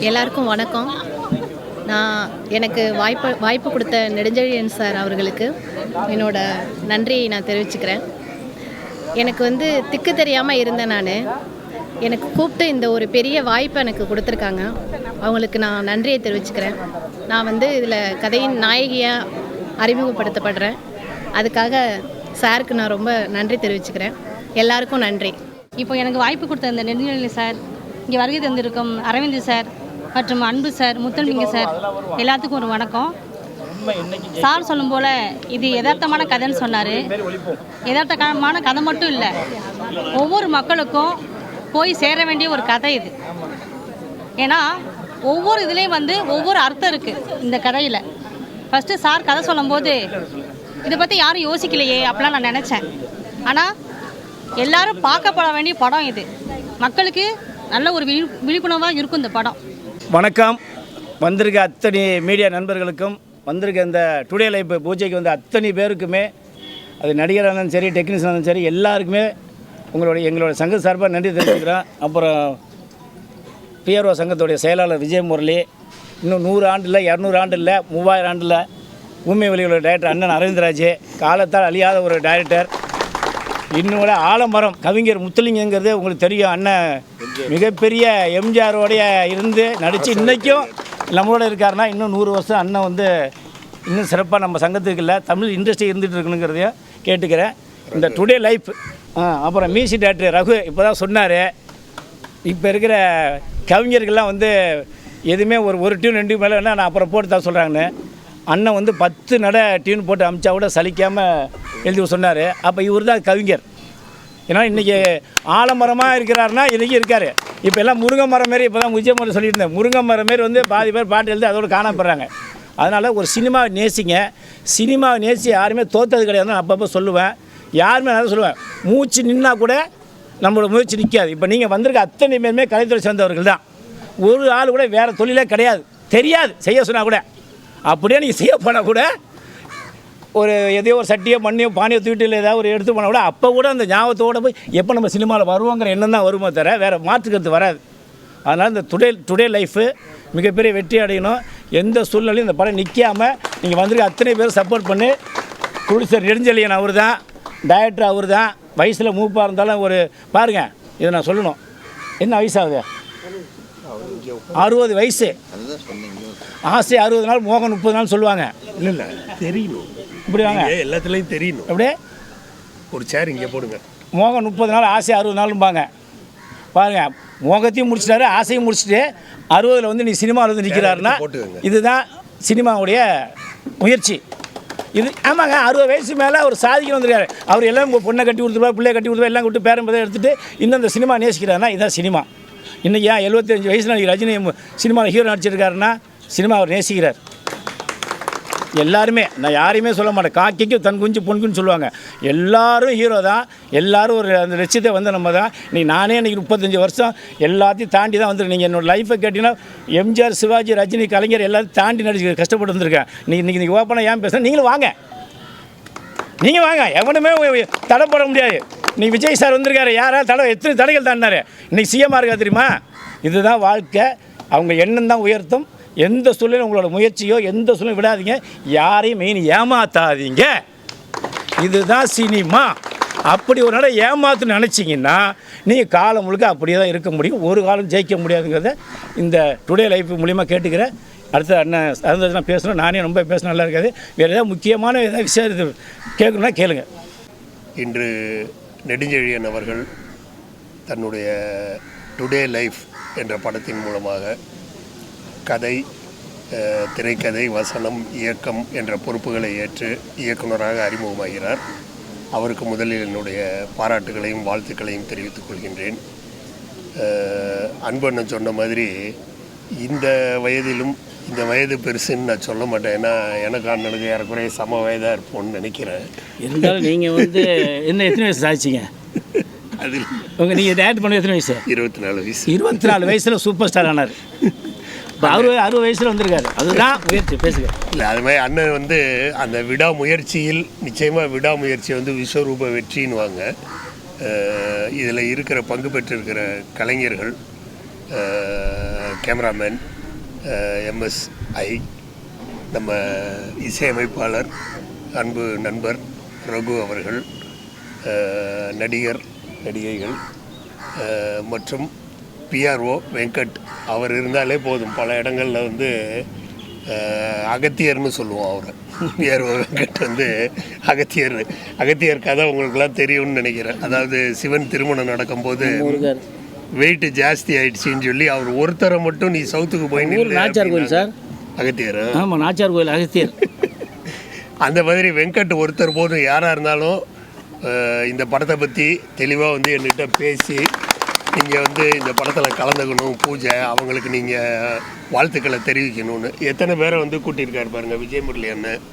எல்லாருக்கும் வணக்கம். எனக்கு வாய்ப்பு கொடுத்த நெடுஞ்செழியன் சார் அவர்களுக்கு என்னோட நன்றியை நான் தெரிவிச்சுக்கிறேன். எனக்கு திக்கு தெரியாமல் இருந்தேன். எனக்கு கூப்பிட்டு இந்த ஒரு பெரிய வாய்ப்பை எனக்கு கொடுத்துருக்காங்க. அவங்களுக்கு நான் நன்றியை தெரிவிச்சுக்கிறேன். நான் இதில் கதையின் நாயகியாக அறிமுகப்படுத்தப்படுறேன். அதுக்காக சாருக்கு நான் ரொம்ப நன்றி தெரிவிச்சுக்கிறேன். எல்லாருக்கும் நன்றி. இப்போ எனக்கு வாய்ப்பு கொடுத்த இந்த நெடுஞ்செழியன் சார், இங்கே வருகை தந்திருக்கும் அரவிந்த் சார் மற்றும் அன்பு சார், முத்தல்விங்க சார், எல்லாத்துக்கும் ஒரு வணக்கம். சார் சொல்லும் போல் இது யதார்த்தமான கதைன்னு சொன்னார். யதார்த்தமான கதை மட்டும் இல்லை, ஒவ்வொரு மக்களுக்கும் போய் சேர வேண்டிய ஒரு கதை இது. ஏன்னா ஒவ்வொரு இதுலேயும் ஒவ்வொரு அர்த்தம் இருக்குது இந்த கதையில். ஃபஸ்ட்டு சார் கதை சொல்லும்போது இதை பற்றி யாரும் யோசிக்கலையே அப்படிலாம் நான் நினச்சேன். ஆனால் எல்லாரும் பார்க்கப்பட வேண்டிய படம் இது. மக்களுக்கு நல்ல ஒரு விழிப்புணர்வாக இருக்கும் இந்த படம். வணக்கம். வந்திருக்க அத்தனை மீடியா நண்பர்களுக்கும், வந்திருக்க இந்த டுடே லைஃப் பூஜைக்கு வந்த அத்தனை பேருக்குமே, அது நடிகராக இருந்தாலும் சரி, டெக்னீஷியனாக இருந்தாலும் சரி, எல்லாருக்குமே எங்களோட சங்க சார்பாக நன்றி தெரிவிக்கிறோம். அப்புறம் பிஆர்ஓ சங்கத்துடைய செயலாளர் விஜய் முரளி, இன்னும் 100 ஆண்டு இல்லை, 200 ஆண்டு இல்லை, 3000 ஆண்டு இல்லை, ஊமை வெளியுள்ள டைரக்டர் அண்ணன் அரவிந்த்ராஜ், காலத்தால் அழியாத ஒரு டைரக்டர். இன்னும் கூட ஆலமரம் கவிஞர் முத்துலிங்கங்கிறது உங்களுக்கு தெரியும். அண்ணன் மிகப்பெரிய எம்ஜிஆரோடைய இருந்து நடித்து இன்றைக்கும் நம்மளோட இருக்காருன்னா, இன்னும் 100 வருஷம் அண்ணன் இன்னும் சிறப்பாக நம்ம சங்கத்துக்கு இல்லை, தமிழ் இண்டஸ்ட்ரி இருந்துகிட்டு இருக்கணுங்கிறதையும் கேட்டுக்கிறேன். இந்த டுடே லைஃப் அப்புறம் மியூசிக் டைரக்டர் ரகு இப்போ தான் சொன்னார், இப்போ இருக்கிற கவிஞர்கள்லாம் எதுவுமே ஒரு டியூன் 2 மேலே வேணால் நான் அப்புறம் போட்டு தான் சொல்கிறாங்கன்னு. அண்ணன் 10 நடை டியூன் போட்டு அமிச்சா கூட சலிக்காமல் எழுதி சொன்னார். அப்போ இவர் தான் கவிஞர். ஏன்னா இன்றைக்கி ஆலமரமாக இருக்கிறாருன்னா இன்றைக்கி இருக்கார். இப்போ எல்லாம் முருங்கை மரம் மாரி, இப்போ தான் விஜயமுறை சொல்லியிருந்தேன், முருங்கை மரம் மாரி பாதி பேர் பாட்டு எழுதி அதோடு காணப்படுறாங்க. அதனால் ஒரு சினிமாவை நேசிங்க. சினிமாவை நேசி யாருமே தோற்றது கிடையாது. நான் அப்பப்போ சொல்லுவேன், யாருமே நான் சொல்லுவேன், மூச்சு நின்னா கூட நம்மளோட முயற்சி நிற்காது. இப்போ நீங்கள் வந்திருக்க அத்தனை பேருமே கலைத்துறை சேர்ந்தவர்கள் தான். ஒரு ஆள் கூட வேறு தொழிலே கிடையாது, தெரியாது செய்ய சொன்னால் கூட. அப்படியே நீங்கள் செய்ய போனால் கூட எதையோ ஒரு சட்டியோ மண்ணியோ பானியோ தூட்டில் ஏதாவது ஒரு எடுத்து போனால் கூட அப்போ கூட அந்த ஞாபகத்தோடு போய் எப்போ நம்ம சினிமாவில் வருவோங்கிற எண்ணம் தான் வருமோ தவிர வேறு மாற்றுக்கிறது வராது. அதனால் இந்த டுடே லைஃபு மிகப்பெரிய வெற்றி அடையணும். எந்த சூழ்நிலையும் இந்த படம் நிற்காமல் நீங்கள் வந்திருக்க அத்தனை பேர் சப்போர்ட் பண்ணி, ப்ரொடியூசர் நெடுஞ்செழியன் அவர் தான், டைரக்டர் அவர் தான். வயசில் மூப்பாக இருந்தாலும் பாருங்கள், இதை நான் சொல்லணும், என்ன வயசாகுது? 60 வயசு. ஆசை 60 நாள், மோகம் 30 நாள் சொல்லுவாங்க. இல்லை தெரியணும், இப்படி வாங்க, எல்லாத்துலேயும் தெரியணும். அப்படியே ஒரு சேர் இங்கே போடுங்க. மோகம் 30 நாள், ஆசை 60 நாளும்பாங்க. பாருங்கள், மோகத்தையும் முடிச்சிட்டாரு, ஆசையும் முடிச்சுட்டு 60ல் நீ சினிமாவில் நிற்கிறாருன்னா இதுதான் சினிமாவுடைய முயற்சி. இது ஆமாங்க, 60 வயசு மேலே அவர் சாதிக்க வந்திருக்காரு. அவர் எல்லாம் பொண்ணை கட்டி கொடுத்துருவார், பிள்ளையை கட்டி கொடுத்துருவார், எல்லாம் விட்டு பேரம்பதை எடுத்துகிட்டு இன்னும் இந்த சினிமா நேசிக்கிறாருன்னா இதுதான் சினிமா. இன்றைக்கி 75 வயசில் ரஜினி சினிமாவில் ஹீரோ நடிச்சிருக்காருன்னா சினிமா அவர் நேசிக்கிறார். எல்லாருமே, நான் யாரையுமே சொல்ல மாட்டேன், காக்கைக்கு தன் குஞ்சு பொன் குஞ்சு சொல்லுவாங்க. எல்லோரும் ஹீரோ தான், எல்லோரும் ஒரு அந்த லட்சியத்தை நம்ம தான். நானே இன்றைக்கி 35 வருஷம் எல்லாத்தையும் தாண்டி தான் வந்துருக்கேன். நீங்கள் என்னோடய லைஃப்பை கேட்டிங்கன்னா எம்ஜிஆர், சிவாஜி, ரஜினி, கலைஞர் எல்லாத்தையும் தாண்டி நடிச்சு கஷ்டப்பட்டு வந்திருக்கேன். இன்றைக்கி ஓப்பனாக ஏன் பேசுகிறேன், நீங்களும் வாங்க, நீங்கள் வாங்க, எவனுமே தடை போட முடியாது. இன்றைக்கி விஜய் சார் வந்திருக்காரு, யாராவது எத்தனை தடைகள் தாண்டினார், இன்றைக்கி சிஎம்மாக இருக்கா தெரியுமா? இதுதான் வாழ்க்கை. அவங்க எண்ணம் தான் உயர்த்தும். எந்த சூழ்நிலையும் உங்களோட முயற்சியோ எந்த சூழ்நிலையும் விடாதீங்க, யாரையும் மெயின் ஏமாற்றாதீங்க. இதுதான் சினிமா. அப்படி ஒரு நாளை ஏமாத்துன்னு நினச்சிங்கன்னா நீங்கள் காலம் முழுக்க அப்படியே தான் இருக்க முடியும், ஒரு காலம் ஜெயிக்க முடியாதுங்கிறத இந்த டுடே லைஃப் மூலிமா கேட்டுக்கிறேன். அடுத்த அண்ணன் அருந்ததிலாம் பேசணும், நானே ரொம்ப பேச நல்லா இருக்காது. வேறு ஏதாவது முக்கியமான ஏதாவது விஷயம் கேட்கணுன்னா கேளுங்க. இன்று நெடுஞ்செழியன் அவர்கள் தன்னுடைய டுடே லைஃப் என்ற படத்தின் மூலமாக கதை, திரைக்கதை, வசனம், இயக்கம் என்ற பொறுப்புகளை ஏற்று இயக்குனராக அறிமுகமாகிறார். அவருக்கு முதலில் என்னுடைய பாராட்டுகளையும் வாழ்த்துக்களையும் தெரிவித்துக் கொள்கின்றேன். அன்பண்ணன் சொன்ன மாதிரி இந்த வயதிலும் இந்த வயது பெருசுன்னு நான் சொல்ல மாட்டேன். ஏன்னா எனக்கு அண்ணனுக்கு ஏறக்குறைய சம வயதாக இருப்போம்னு நினைக்கிறேன். இருந்தாலும் நீங்கள் எத்தனை வயசு ஆச்சுங்க? அதில் நீங்கள் டேரக்ட் பண்ண எத்தனை வயசு? 24 வயசு. 24 வயசில் சூப்பர் ஸ்டார் ஆனார். இப்போ 60 வயசில் வந்திருக்காரு. அதுதான் முயற்சி. பேசுங்க. இல்லை, அது மாதிரி அண்ணன் அந்த விடாமுயற்சியில் நிச்சயமாக விடாமுயற்சி விஸ்வரூப வெற்றின்னுவாங்க. இதில் இருக்கிற பங்கு பெற்றிருக்கிற கலைஞர்கள் கேமராமேன் MSI, நம்ம இசையமைப்பாளர் அன்பு நண்பர் ரகு அவர்கள், நடிகைகள் மற்றும் PRO வெங்கட். அவர் இருந்தாலே போதும். பல இடங்களில் வந்து அகத்தியர்னு சொல்லுவோம் அவரை. PRO வெங்கட் வந்து அகத்தியர் கதை உங்களுக்குலாம் தெரியும்னு நினைக்கிறேன். அதாவது சிவன் திருமணம் நடக்கும்போது வெயிட் ஜாஸ்தி ஆயிடுச்சின்னு சொல்லி அவர் ஒருத்தரை மட்டும் நீ சவுத்துக்கு போய் நாச்சியார் கோயில் சார், அகத்தியர். ஆமாம், நாச்சியார் கோயில் அகத்தியர். அந்த மாதிரி வெங்கட் ஒருத்தர் போதும். யாராக இருந்தாலும் இந்த படத்தை பற்றி தெளிவாக வந்து என்கிட்ட பேசி நீங்கள் வந்து இந்த படத்தில் கலந்துக்கணும், பூஜை அவங்களுக்கு நீங்கள் வாழ்த்துக்களை தெரிவிக்கணும்னு எத்தனை பேரை வந்து கூட்டியிருக்காரு பாருங்கள். விஜய் முரளி அண்ணன்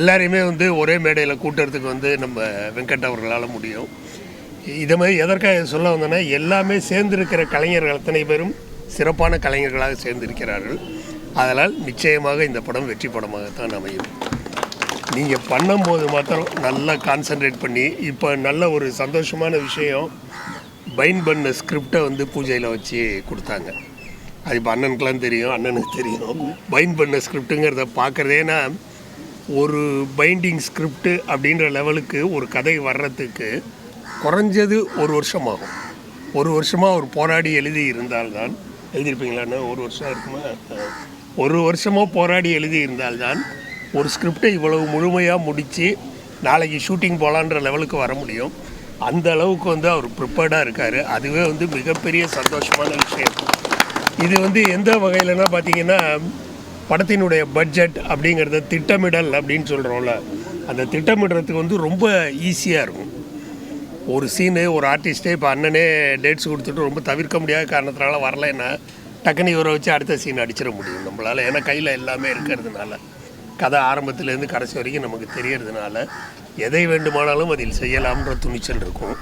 எல்லாரையுமே வந்து ஒரே மேடையில் கூட்டுறதுக்கு வந்து நம்ம வெங்கட் அவர்களால் முடியும். இதை மாதிரி எதற்காக சொல்ல வந்தோன்னா, எல்லாமே சேர்ந்திருக்கிற கலைஞர்கள் அத்தனை பேரும் சிறப்பான கலைஞர்களாக சேர்ந்திருக்கிறார்கள். அதனால் நிச்சயமாக இந்த படம் வெற்றி படமாகத்தான் அமையும். நீங்கள் பண்ணும்போது மாத்திரம் நல்லா கான்சன்ட்ரேட் பண்ணி, இப்போ நல்ல ஒரு சந்தோஷமான விஷயம், பைண்ட் பண்ண ஸ்கிரிப்டை வந்து பூஜையில் வச்சு கொடுத்தாங்க. அது இப்போ அண்ணனுக்கெலாம் தெரியும், அண்ணனுக்கு தெரியும். பைண்ட் பண்ண ஸ்கிரிப்டுங்கிறத பார்க்குறதேனா, ஒரு பைண்டிங் ஸ்கிரிப்டு அப்படின்ற லெவலுக்கு ஒரு கதை வர்றதுக்கு குறைஞ்சது 1 வருஷம் ஆகும். 1 வருஷமாக அவர் போராடி எழுதி இருந்தால்தான், எழுதியிருப்பீங்களாண்ணா? 1 வருஷம் இருக்குமா? 1 வருஷமாக போராடி எழுதி இருந்தால்தான் ஒரு ஸ்கிரிப்டை இவ்வளவு முழுமையாக முடித்து நாளைக்கு ஷூட்டிங் போகலான்ற லெவலுக்கு வர முடியும். அந்த அளவுக்கு வந்து அவர் ப்ரிப்பேர்டாக இருக்கார். அதுவே வந்து மிகப்பெரிய சந்தோஷமான விஷயம். இது வந்து எந்த வகையிலனா பார்த்தீங்கன்னா, படத்தினுடைய பட்ஜெட் அப்படிங்கிறத திட்டமிடல் அப்படின்னு சொல்கிறோம்ல, அந்த திட்டமிடுறதுக்கு வந்து ரொம்ப ஈஸியாக இருக்கும். ஒரு சீனு, ஒரு ஆர்டிஸ்ட்டே இப்போ அண்ணனே டேட்ஸ் கொடுத்துட்டு ரொம்ப தவிர்க்க முடியாத காரணத்தினால வரலைன்னா டக்குனு இவரை வச்சு அடுத்த சீன் அடிச்சிட முடியும் நம்மளால். ஏன்னா கையில் எல்லாமே இருக்கிறதுனால, கதை ஆரம்பத்துலேருந்து கடைசி வரைக்கும் நமக்கு தெரியறதுனால எதை வேண்டுமானாலும் அதில் செய்யலாம்ன்ற துணிச்சல் இருக்கும்.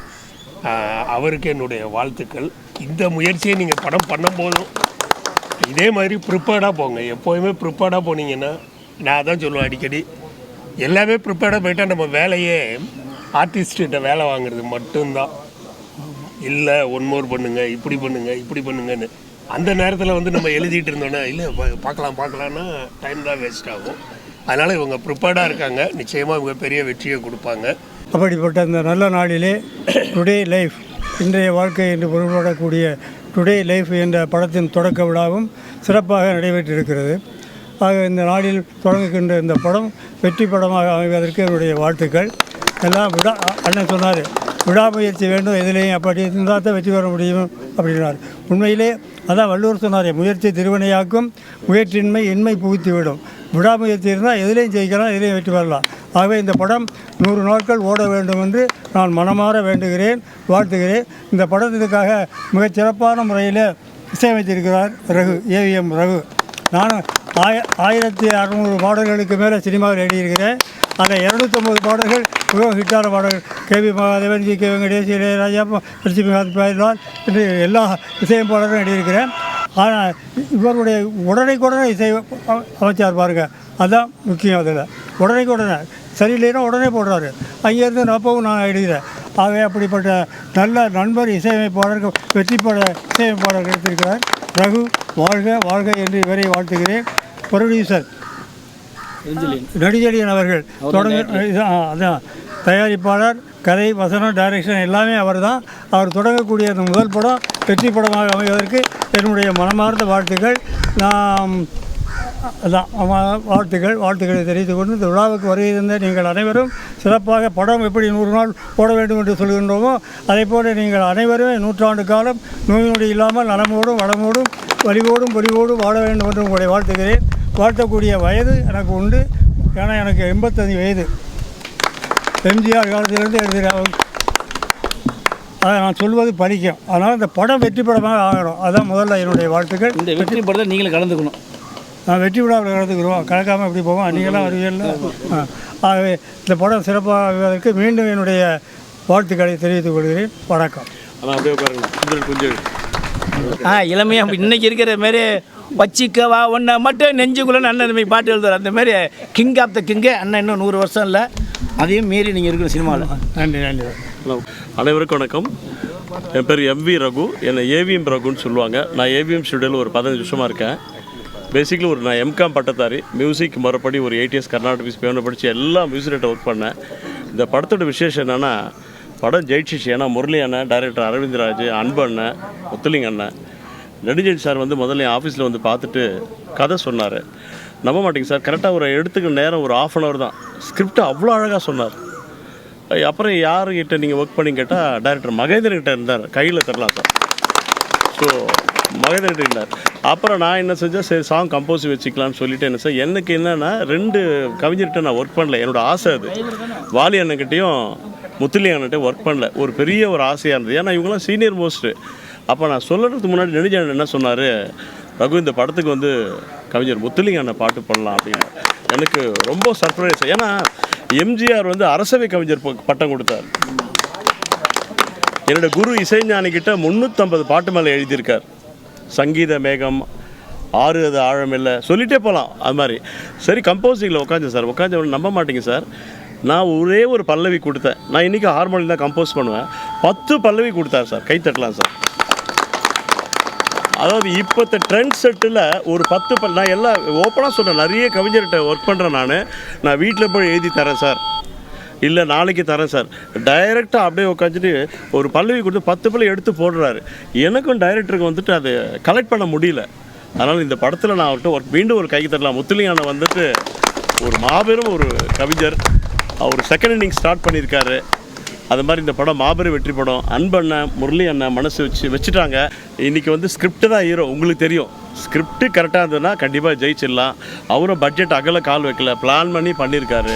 அவருக்கு என்னுடைய வாழ்த்துக்கள். இந்த முயற்சியை நீங்கள் படம் பண்ணும்போதும் இதே மாதிரி ப்ரிப்பேர்டாக போங்க. எப்போயுமே ப்ரிப்பேர்டாக போனீங்கன்னா, நான் தான் சொல்லுவேன் அடிக்கடி, எல்லாமே ப்ரிப்பேர்டாக போயிட்டால் நம்ம வேலையே ஆர்டிஸ்ட்கிட்ட வேலை வாங்குறது மட்டும்தான். இல்லை ஒன் மோர் பண்ணுங்க, இப்படி பண்ணுங்கன்னு அந்த நேரத்தில் வந்து நம்ம எழுதிட்டு இருந்தோன்னா, இல்லை பார்க்கலான்னா டைம் தான் வேஸ்ட் ஆகும். அதனால் இவங்க ப்ரிப்பேர்டாக இருக்காங்க. நிச்சயமாக இவங்க பெரிய வெற்றியை கொடுப்பாங்க. அப்படிப்பட்ட இந்த நல்ல நாளிலே டுடே லைஃப், இன்றைய வாழ்க்கை என்று பொருள்படக்கூடிய டுடே லைஃப் என்ற படத்தின் தொடக்க விழாவும் சிறப்பாக நடைபெற்றிருக்கிறது. ஆக இந்த நாளில் தொடங்குகின்ற இந்த படம் வெற்றி படமாக அமைவதற்கு என்னுடைய வாழ்த்துக்கள். எல்லாம் அண்ணன் சொன்னார், விடாமுயற்சி வேண்டும், எதிலேயும் அப்படி இருந்தால் தான் வெற்றி பெற முடியும் அப்படின்னார். உண்மையிலே அதான் வள்ளுவர் சொன்னார், முயற்சி திருவினையாக்கும், முயற்சியின்மை இன்மை புகுத்திவிடும். விடாமுயற்சி இருந்தால் எதிலையும் ஜெயிக்கலாம், எதிலையும் வெற்றி பெறலாம். ஆகவே இந்த படம் 100 நாட்கள் ஓட வேண்டும் என்று நான் மனமாற வேண்டுகிறேன், வாழ்த்துகிறேன். இந்த படத்திற்காக மிகச்சிறப்பான முறையில் இசையமைத்திருக்கிறார் ரகு, AVM ரகு. நான் 1600 பாடல்களுக்கு மேலே சினிமாவில் எழுதியிருக்கிறேன். அதில் 250 பாடல்கள் மிகவும் ஹிட்டான பாடல்கள். KV மகாதேவன், GK வெங்கடேஷ், இளையராஜா, லட்சுமிகாந்த் என்று எல்லா இசையமைப்பாளரும் எழுதியிருக்கிறேன். ஆனால் இவருடைய உடனே இசை அமைச்சார் பாருங்க, அதுதான் முக்கியம். அதில் உடனே சரியில்லைன்னா உடனே போடுறாரு. அங்கேருந்து அப்பவும் நான் எழுதுகிறேன். ஆகவே அப்படிப்பட்ட நல்ல நண்பர் இசையமைப்பாளர்கள், வெற்றி பட இசையமைப்பாளர் கிடைத்திருக்கிறார் ரகு. வாழ்க என்று இவரை வாழ்த்துகிறேன். ப்ரொடியூசர் நெடுஞ்செழியன் அவர்கள் அதான் தயாரிப்பாளர், கதை, வசனம், டைரக்ஷன் எல்லாமே அவர் தான். அவர் தொடங்கக்கூடிய அந்த முதல் படம் வெற்றி படமாக அமைவதற்கு என்னுடைய மனமார்ந்த வாழ்த்துக்கள். நான் அதான் வாழ்த்துக்களை தெரிவித்துக் கொண்டு இந்த விழாவுக்கு வருகின்ற நீங்கள் அனைவரும் சிறப்பாக படம் எப்படி 100 நாள் போட வேண்டும் என்று சொல்கின்றோமோ அதேபோல் நீங்கள் அனைவரும் 100 ஆண்டு காலம் நோய் நொடி இல்லாமல் நலமோடும் வளமோடும் வலிவோடும் பொலிவோடும் வாழ வேண்டும் என்று உங்களை வாழ்த்துகிறேன். வாழ்த்தக்கூடிய வயது எனக்கு உண்டு. ஏன்னா எனக்கு 85 வயது. எம்ஜிஆர் காலத்திலிருந்து எழுதுகிறேன். அதை நான் சொல்வது பலிக்கும். அதனால் இந்த படம் வெற்றி படமாக ஆகணும். அதுதான் முதல்ல என்னுடைய வாழ்த்துக்கள். இந்த வெற்றி படத்தில் நீங்களும் கலந்துக்கணும். நான் வெற்றி விழாவில் கலந்துக்கிறோம், கலக்காமல் எப்படி போவோம், நீங்களாம் வருவீர்கள். ஆகவே இந்த படம் சிறப்பாகுவதற்கு மீண்டும் என்னுடைய வாழ்த்துக்களை தெரிவித்துக் கொள்கிறேன். வணக்கம். இளமையாக இன்றைக்கி இருக்கிற மாரி வச்சிக்கவா ஒன்றை மட்டும் நெஞ்சுக்குள்ளே அண்ணன் பாட்டு எழுதுவார். அந்த மாதிரி கிங் ஆஃப் த கிங்கு அண்ணன் இன்னும் 100 வருஷம் இல்லை, அதையும் மீறி நீங்கள் இருக்கிற சினிமாவில். நன்றி. அனைவருக்கும் வணக்கம். என் பேர் எம்வி ரகு, என்னை ஏவிஎம் ரகுன்னு சொல்லுவாங்க. நான் ஏவிஎம் ஸ்டுடியோவில் ஒரு 15 வருஷமாக இருக்கேன். பேசிக்கலி நான் எம்காம் பட்டதாரி, மியூசிக் மறுபடி ஒரு 8 இயர்ஸ் கர்நாடக மியூசிக் பியானோ படித்து எல்லா மியூசிக் டேரக்டர் ஒர்க் பண்ணேன். இந்த படத்தோட விசேஷம் என்னென்னா, படம் ஜெயிச்சிச்சு. ஏன்னா முரளி அண்ணன், டைரக்டர் அரவிந்த்ராஜ், அன்பு அண்ணன், முத்துலிங்க அண்ணன், நெடுஞ்செழி சார் அமர்ந்து என் ஆஃபீஸில் பார்த்துட்டு கதை சொன்னார். நம்ப மாட்டேங்க சார், கரெக்டாக ஒரு எடுத்துக்க நேரம் ஒரு 1/2 hour தான். ஸ்கிரிப்ட் அவ்வளோ அழகாக சொன்னார். அப்புறம் யாருக்கிட்ட நீங்கள் ஒர்க் பண்ணி கேட்டால் டைரக்டர் மகேந்திரன்கிட்ட இருந்தார். கையில் தரலாம் சார். ஸோ மகேந்திரன் இருந்தார். அப்புறம் நான் என்ன செஞ்சேன், சரி சாங் கம்போஸ் வச்சுக்கலான்னு சொல்லிட்டு என்ன சார், எனக்கு என்னென்னா 2 கவிஞர்கிட்ட நான் ஒர்க் பண்ணல. என்னோடய ஆசை அது. வாலி அண்ணன்கிட்டையும் முத்துலிங்க அண்ணன்கிட்டையும் ஒர்க் பண்ணல. ஒரு பெரிய ஒரு ஆசையாக இருந்தது. ஏன்னா இவங்களாம் சீனியர் மோஸ்ட்டு. அப்போ நான் சொல்கிறதுக்கு முன்னாடி நெடுஞ்செழியன் என்ன சொன்னார், ரகு இந்த படத்துக்கு கவிஞர் முத்துலிங்க அண்ணன் பாட்டு பண்ணலாம் அப்படின்னு. எனக்கு ரொம்ப சர்ப்ரைஸ். ஏன்னா எம்ஜிஆர் அரசவை கவிஞர் பட்டம் கொடுத்தார். என்னோடய குரு இசைஞானிக்கிட்ட 350 பாட்டு மேலே எழுதியிருக்கார். சங்கீத மேகம், 6 அது ஆழம் இல்லை, சொல்லிகிட்டே போகலாம். அது மாதிரி சரி கம்போசிங்கில் உட்காந்து சார், நம்ப மாட்டீங்க சார், நான் ஒரே ஒரு பல்லவி கொடுத்தேன். நான் இன்றைக்கி ஹார்மோனியம் தான் கம்போஸ் பண்ணுவேன். 10 பல்லவி கொடுத்தார் சார். கை தட்டலாம் சார். அதாவது இப்போத்த ட்ரெண்ட் செட்டில் ஒரு 10 நான் எல்லாம் ஓப்பனாக சொல்கிறேன். நிறைய கவிஞர்கிட்ட ஒர்க் பண்ணுறேன். நான் வீட்டில் போய் எழுதி தரேன் சார், இல்லை நாளைக்கு தரேன் சார். டைரெக்டாக அப்படியே உட்காந்துட்டு ஒரு பல்லவி கொடுத்து 10 பல்லவி எடுத்து போடுறாரு. எனக்கும் டைரக்டருக்கு அது கலெக்ட் பண்ண முடியல. அதனால் இந்த படத்தில் நான் அவர்கிட்ட மீண்டும் ஒரு கைக்கு தரலாம். முத்துலிங்கான ஒரு மாபெரும் ஒரு கவிஞர். அவர் செகண்ட் இன்னிங் ஸ்டார்ட் பண்ணியிருக்காரு. அது மாதிரி இந்த படம் மாபெரும் வெற்றி படம். அன்பு அண்ணன், முரளி அண்ணன் மனசு வச்சுட்டாங்க. இன்றைக்கி ஸ்கிரிப்ட் தான் ஹீரோ. உங்களுக்கு தெரியும், ஸ்கிரிப்ட் கரெக்டாக இருந்ததுன்னா கண்டிப்பாக ஜெயிச்சிடலாம். அவரும் பட்ஜெட் அகல கால் வைக்கல, பிளான் பண்ணியிருக்காரு.